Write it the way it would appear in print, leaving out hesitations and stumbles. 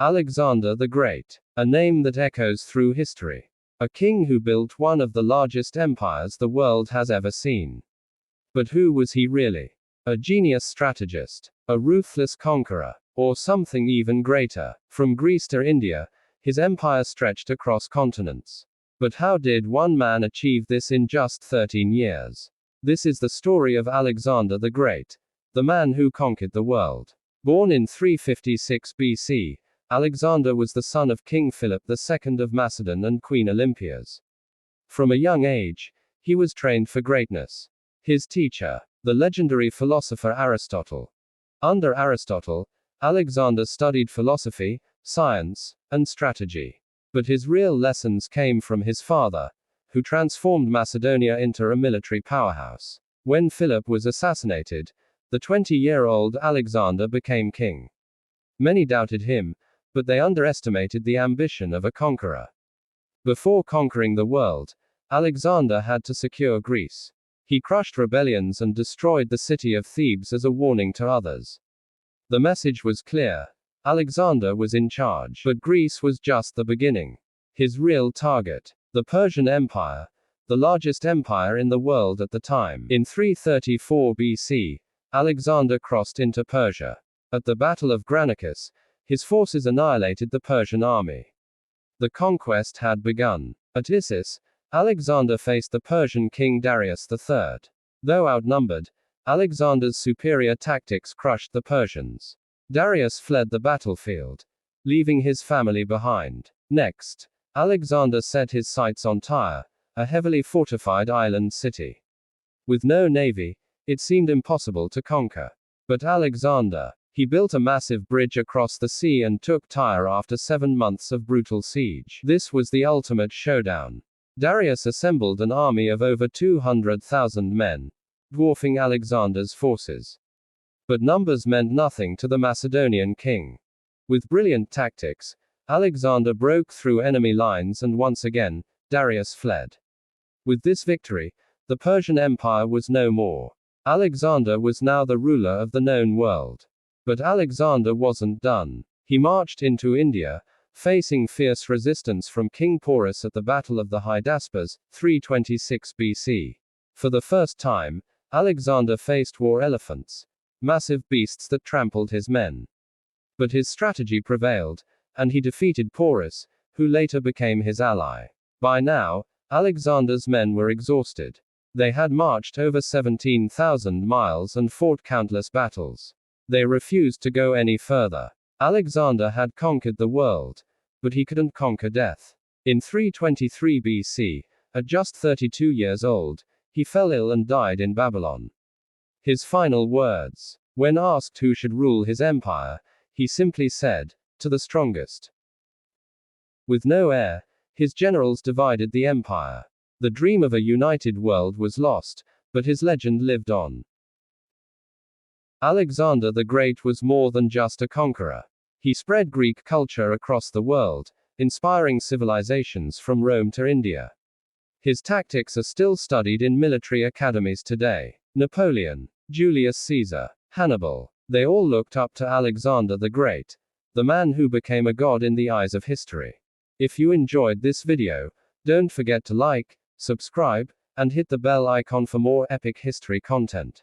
Alexander the Great. A name that echoes through history. A king who built one of the largest empires the world has ever seen. But who was he really? A genius strategist? A ruthless conqueror? Or something even greater? From Greece to India, his empire stretched across continents. But how did one man achieve this in just 13 years? This is the story of Alexander the Great, the man who conquered the world. Born in 356 BC, Alexander was the son of King Philip II of Macedon and Queen Olympias. From a young age, he was trained for greatness. His teacher, the legendary philosopher Aristotle. Under Aristotle, Alexander studied philosophy, science, and strategy. But his real lessons came from his father, who transformed Macedonia into a military powerhouse. When Philip was assassinated, the 20-year-old Alexander became king. Many doubted him, but they underestimated the ambition of a conqueror. Before conquering the world, Alexander had to secure Greece. He crushed rebellions and destroyed the city of Thebes as a warning to others. The message was clear. Alexander was in charge, but Greece was just the beginning. His real target, the Persian Empire, the largest empire in the world at the time. In 334 BC, Alexander crossed into Persia. At the Battle of Granicus, his forces annihilated the Persian army. The conquest had begun. At Issus, Alexander faced the Persian king Darius III. Though outnumbered, Alexander's superior tactics crushed the Persians. Darius fled the battlefield, leaving his family behind. Next, Alexander set his sights on Tyre, a heavily fortified island city. With no navy, it seemed impossible to conquer. But Alexander, he built a massive bridge across the sea and took Tyre after 7 months of brutal siege. This was the ultimate showdown. Darius assembled an army of over 200,000 men, dwarfing Alexander's forces. But numbers meant nothing to the Macedonian king. With brilliant tactics, Alexander broke through enemy lines and once again, Darius fled. With this victory, the Persian Empire was no more. Alexander was now the ruler of the known world. But Alexander wasn't done. He marched into India, facing fierce resistance from King Porus at the Battle of the Hydaspes, 326 BC. For the first time, Alexander faced war elephants, massive beasts that trampled his men. But his strategy prevailed, and he defeated Porus, who later became his ally. By now, Alexander's men were exhausted. They had marched over 17,000 miles and fought countless battles. They refused to go any further. Alexander had conquered the world, but he couldn't conquer death. In 323 BC, at just 32 years old, he fell ill and died in Babylon. His final words, when asked who should rule his empire, he simply said, "To the strongest." With no heir, his generals divided the empire. The dream of a united world was lost, but his legend lived on. Alexander the Great was more than just a conqueror. He spread Greek culture across the world, inspiring civilizations from Rome to India. His tactics are still studied in military academies today. Napoleon, Julius Caesar, Hannibal, they all looked up to Alexander the Great, the man who became a god in the eyes of history. If you enjoyed this video, don't forget to like, subscribe, and hit the bell icon for more epic history content.